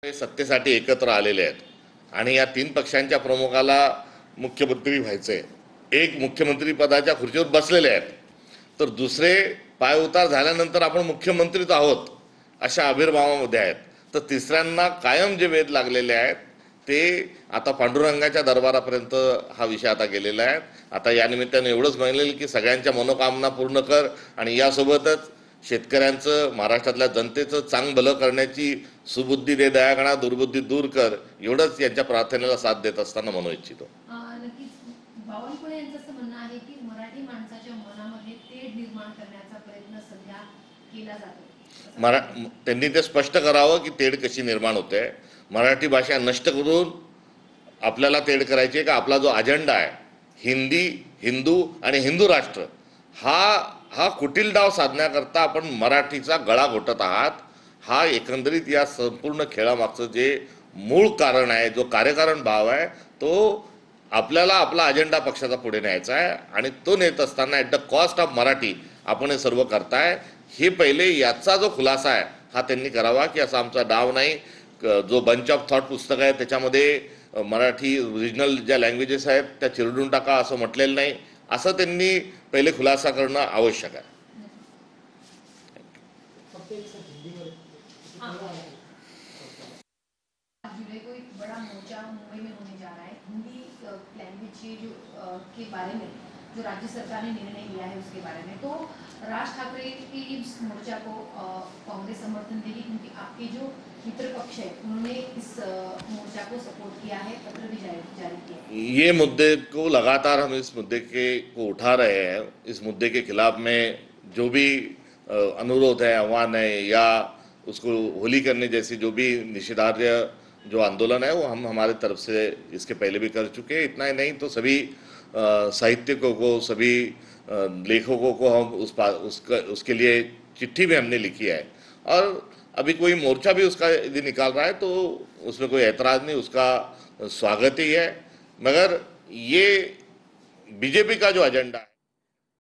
हे सत्तेसाठी एकत्र आलेले आहेत आणि या तीन पक्षांच्या प्रमुखाला मुख्यमंत्री व्हायचंय. एक मुख्यमंत्री पदाच्या खुर्चीवर बसलेले आहेत, तर दुसरे पायउतार झाल्यानंतर आपण मुख्यमंत्रीच आहोत अशा आविर्भावामध्ये आहेत. तर तिसऱ्यांना कायम जे वेध लागलेले आहेत ते आता पांडुरंगाच्या दरबारापर्यंत हा विषय आता गेलेला आहे. आता या निमित्ताने एवढंच म्हणेल की सगळ्यांच्या मनोकामना पूर्ण कर आणि यासोबतच शेतकऱ्यांचं, महाराष्ट्रातल्या जनतेचं चांग भलं करण्याची सुबुद्धी दे, दयागणा दुर्बुद्धी दूर कर, एवढंच यांच्या प्रार्थनेला साथ देत असताना म्हणू इच्छितो. नक्कीच बावनकुळे यांचं असं म्हणणं आहे की मराठी माणसाच्या मनामध्ये तेढ निर्माण करण्याचा प्रयत्न सध्या केला जातो. त्यांनी ते स्पष्ट करावं की तेढ कशी निर्माण होते. मराठी भाषा नष्ट करून आपल्याला तेढ करायची आहे का? आपला जो अजेंडा आहे हिंदी, हिंदू आणि हिंदू राष्ट्र, हा कुटील डाव साधण्याकरता आपण मराठीचा गळा घोटत आहात. हा एकंदरीत या संपूर्ण खेळामागचं जे मूळ कारण आहे, जो कार्यकारण भाव आहे, तो आपल्याला आपला अजेंडा पक्षाचा पुढे न्यायचा आहे आणि तो नेत असताना at the cost of Marathi आपण हे सर्व करताय. हे पहिले याचा जो खुलासा आहे हा त्यांनी करावा की असा आमचा डाव नाही. जो बंच ऑफ थॉट पुस्तक आहे त्याच्यामध्ये मराठी रिजनल ज्या लँग्वेजेस आहेत त्या चिरडून टाका असं म्हटलेलं नाही. असं त्यांनी पहिले खुलासा करणं आवश्यक आहे. जुलाई को एक बड़ा मोर्चा मुंबई में होने जा रहा है हिंदी लैंग्वेज के बारे में, जो राज्य सरकार ने निर्णय लिया है उसके बारे में. तो राज ठाकरे की इस मोर्चा को कांग्रेस समर्थन देगी क्योंकि आपके जो मित्र पक्ष है उन्होंने इस मोर्चा को सपोर्ट किया है, पत्र भी जारी किया. ये मुद्दे को लगातार हम इस मुद्दे को उठा रहे हैं. इस मुद्दे के खिलाफ में जो भी अनुरोध है, आह्वान है या उसको होली करने जैसी जो भी निषेधार्ह जो आंदोलन है वो हम हमारे तरफ से इसके पहले भी कर चुके हैं. इतना ही नहीं तो सभी साहित्यिकों को, सभी लेखकों को हम उसके लिए चिट्ठी भी हमने लिखी है और अभी कोई मोर्चा भी उसका यदि निकाल रहा है तो उसमें कोई ऐतराज़ नहीं, उसका स्वागत ही है. मगर ये बीजेपी का जो एजेंडा है